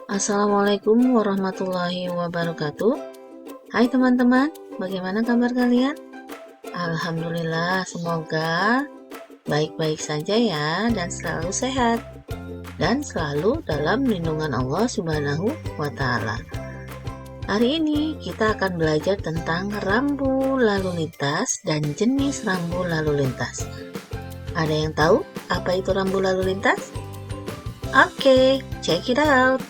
Assalamualaikum warahmatullahi wabarakatuh. Hai teman-teman, bagaimana kabar kalian? Alhamdulillah, semoga baik-baik saja ya dan selalu sehat dan selalu dalam lindungan Allah Subhanahu wa Ta'ala. Hari ini kita akan belajar tentang rambu lalu lintas dan jenis rambu lalu lintas. Ada yang tahu apa itu rambu lalu lintas? Oke, check it out.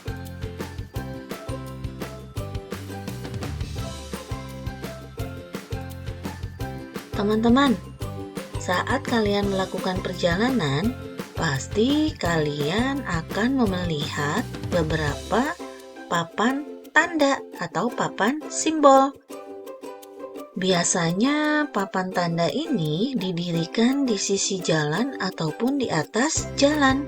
Teman-teman, saat kalian melakukan perjalanan, pasti kalian akan melihat beberapa papan tanda atau papan simbol. Biasanya papan tanda ini didirikan di sisi jalan ataupun di atas jalan.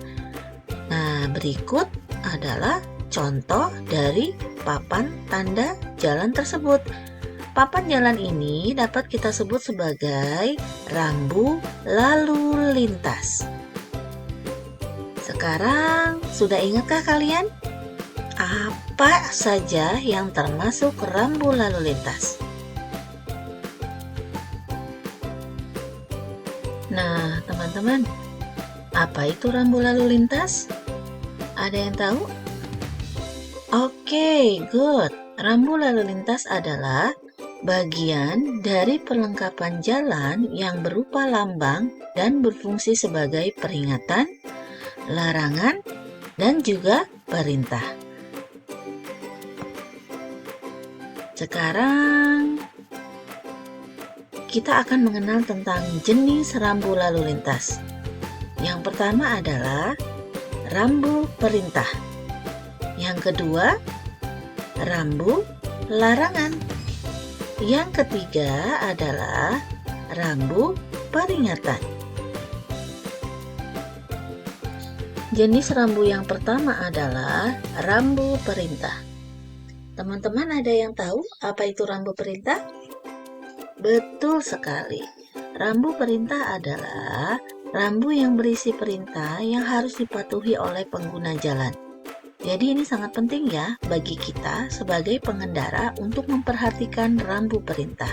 Nah, berikut adalah contoh dari papan tanda jalan tersebut. Papan jalan ini dapat kita sebut sebagai rambu lalu lintas. Sekarang, sudah ingatkah kalian? Apa saja yang termasuk rambu lalu lintas? Nah, teman-teman, apa itu rambu lalu lintas? Ada yang tahu? Oke, good. Rambu lalu lintas adalah bagian dari perlengkapan jalan yang berupa lambang dan berfungsi sebagai peringatan, larangan, dan juga perintah. Sekarang, kita akan mengenal tentang jenis rambu lalu lintas. Yang pertama adalah rambu perintah. Yang kedua, rambu larangan. Yang ketiga adalah rambu peringatan. Jenis rambu yang pertama adalah rambu perintah. Teman-teman ada yang tahu apa itu rambu perintah? Betul sekali. Rambu perintah adalah rambu yang berisi perintah yang harus dipatuhi oleh pengguna jalan. Jadi ini sangat penting ya bagi kita sebagai pengendara untuk memperhatikan rambu perintah.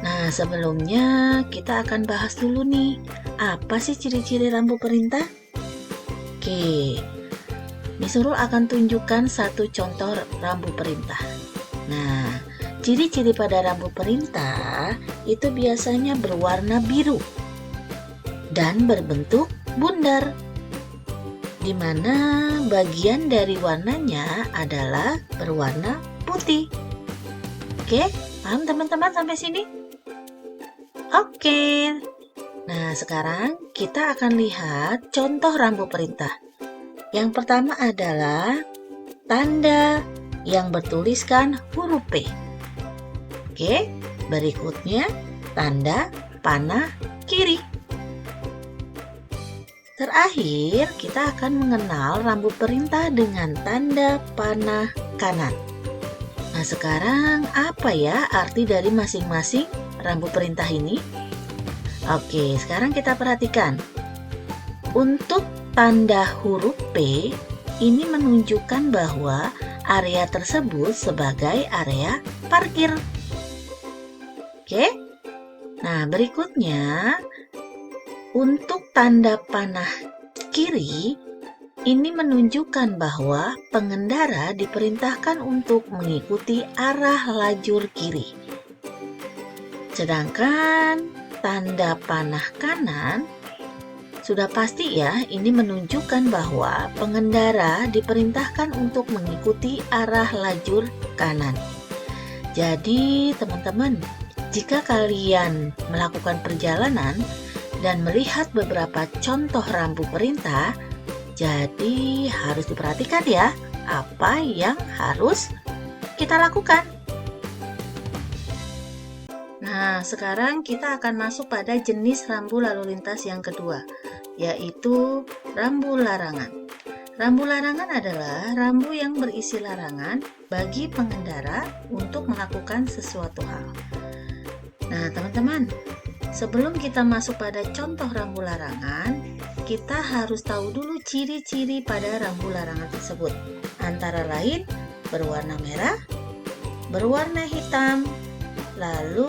Nah, sebelumnya kita akan bahas dulu nih, apa sih ciri-ciri rambu perintah? Oke, Miss Nurul akan tunjukkan satu contoh rambu perintah. Nah, ciri-ciri pada rambu perintah itu biasanya berwarna biru dan berbentuk bundar, di mana bagian dari warnanya adalah berwarna putih. Oke, paham teman-teman sampai sini? Oke. Nah, sekarang kita akan lihat contoh rambu perintah. Yang pertama adalah tanda yang bertuliskan huruf P. Oke, berikutnya tanda panah kiri. Terakhir, kita akan mengenal rambu perintah dengan tanda panah kanan. Nah, sekarang apa ya arti dari masing-masing rambu perintah ini? Oke, sekarang kita perhatikan. Untuk tanda huruf P, ini menunjukkan bahwa area tersebut sebagai area parkir. Oke? Nah, berikutnya untuk tanda panah kiri, ini menunjukkan bahwa pengendara diperintahkan untuk mengikuti arah lajur kiri. Sedangkan tanda panah kanan, sudah pasti ya, ini menunjukkan bahwa pengendara diperintahkan untuk mengikuti arah lajur kanan. Jadi teman-teman, jika kalian melakukan perjalanan dan melihat beberapa contoh rambu perintah, jadi harus diperhatikan ya apa yang harus kita lakukan. Nah, sekarang kita akan masuk pada jenis rambu lalu lintas yang kedua, yaitu rambu larangan. Rambu larangan adalah rambu yang berisi larangan bagi pengendara untuk melakukan sesuatu hal. Nah, teman-teman, sebelum kita masuk pada contoh rambu larangan, kita harus tahu dulu ciri-ciri pada rambu larangan tersebut. antara lain berwarna merah, berwarna hitam, lalu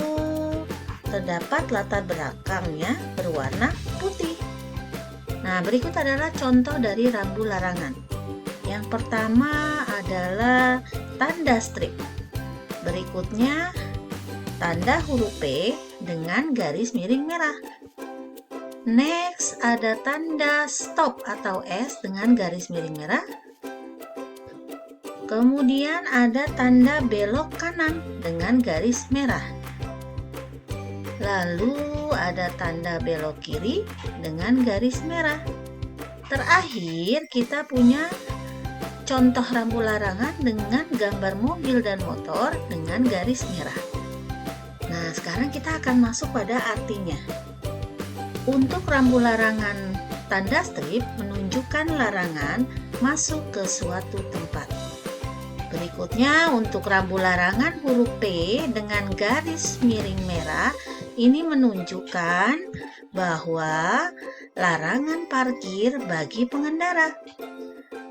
terdapat latar belakangnya berwarna putih. Nah, berikut adalah contoh dari rambu larangan. Yang pertama adalah tanda strip. Berikutnya tanda huruf P dengan garis miring merah. Next ada tanda stop atau S dengan garis miring merah. Kemudian ada tanda belok kanan dengan garis merah. Lalu ada tanda belok kiri dengan garis merah. Terakhir kita punya contoh rambu larangan dengan gambar mobil dan motor dengan garis merah. Nah, sekarang kita akan masuk pada artinya. Untuk rambu larangan tanda strip menunjukkan larangan masuk ke suatu tempat. Berikutnya untuk rambu larangan huruf P dengan garis miring merah ini menunjukkan bahwa larangan parkir bagi pengendara.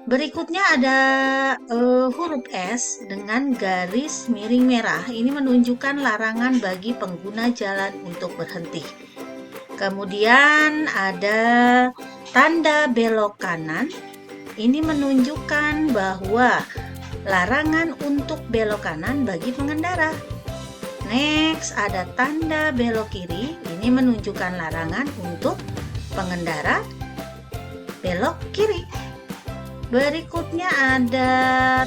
Berikutnya ada huruf S dengan garis miring merah. Ini menunjukkan larangan bagi pengguna jalan untuk berhenti. Kemudian ada tanda belok kanan. Ini menunjukkan bahwa larangan untuk belok kanan bagi pengendara. Next, ada tanda belok kiri. Ini menunjukkan larangan untuk pengendara belok kiri. Berikutnya ada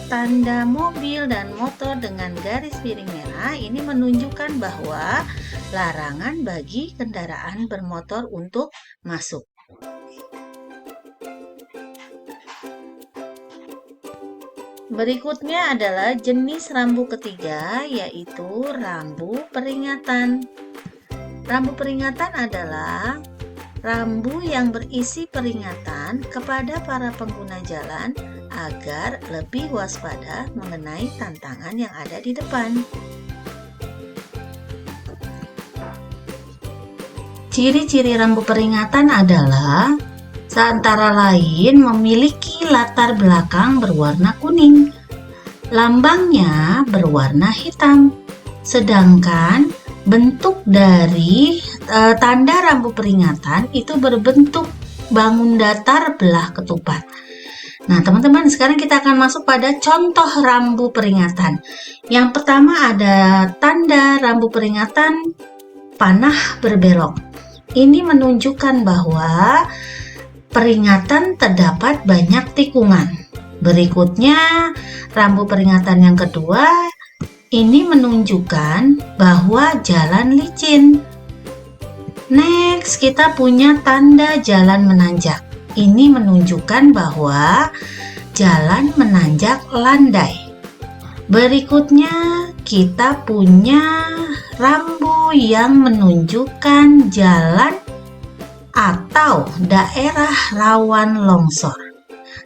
tanda mobil dan motor dengan garis miring merah. Ini menunjukkan bahwa larangan bagi kendaraan bermotor untuk masuk. Berikutnya adalah jenis rambu ketiga, yaitu rambu peringatan. Rambu peringatan adalah rambu yang berisi peringatan kepada para pengguna jalan agar lebih waspada mengenai tantangan yang ada di depan. Ciri-ciri rambu peringatan adalah antara lain memiliki latar belakang berwarna kuning, lambangnya berwarna hitam, sedangkan bentuk dari tanda rambu peringatan itu berbentuk bangun datar belah ketupat. Nah, teman-teman, sekarang kita akan masuk pada contoh rambu peringatan. Yang pertama ada tanda rambu peringatan panah berbelok. Ini menunjukkan bahwa peringatan terdapat banyak tikungan. Berikutnya, rambu peringatan yang kedua, ini menunjukkan bahwa jalan licin. Next, kita punya tanda jalan menanjak. Ini menunjukkan bahwa jalan menanjak landai. Berikutnya, kita punya rambu yang menunjukkan jalan atau daerah rawan longsor.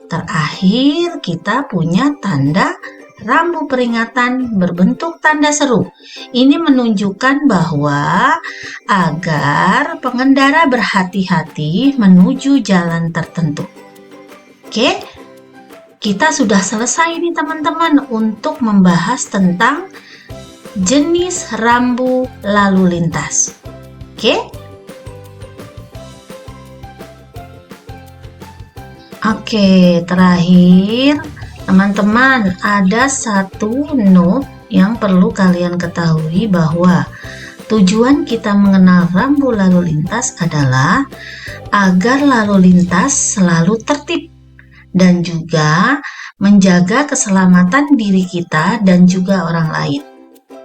Terakhir, kita punya tanda rambu peringatan berbentuk tanda seru. Ini menunjukkan bahwa agar pengendara berhati-hati menuju jalan tertentu. Oke, kita sudah selesai nih teman-teman untuk membahas tentang jenis rambu lalu lintas. Oke, terakhir teman-teman, ada satu note yang perlu kalian ketahui bahwa tujuan kita mengenal rambu lalu lintas adalah agar lalu lintas selalu tertib dan juga menjaga keselamatan diri kita dan juga orang lain.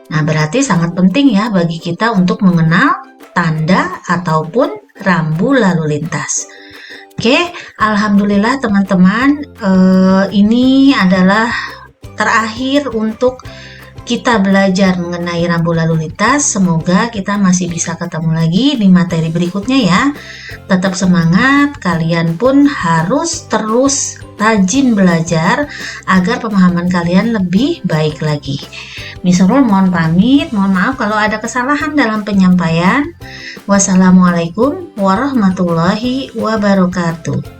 Nah, berarti sangat penting ya bagi kita untuk mengenal tanda ataupun rambu lalu lintas. Oke, alhamdulillah teman-teman, ini adalah terakhir untuk kita belajar mengenai rambu lalu lintas. Semoga kita masih bisa ketemu lagi di materi berikutnya ya. Tetap semangat, kalian pun harus terus rajin belajar agar pemahaman kalian lebih baik lagi. Miss Nurul mohon pamit, mohon maaf kalau ada kesalahan dalam penyampaian. Wassalamualaikum warahmatullahi wabarakatuh.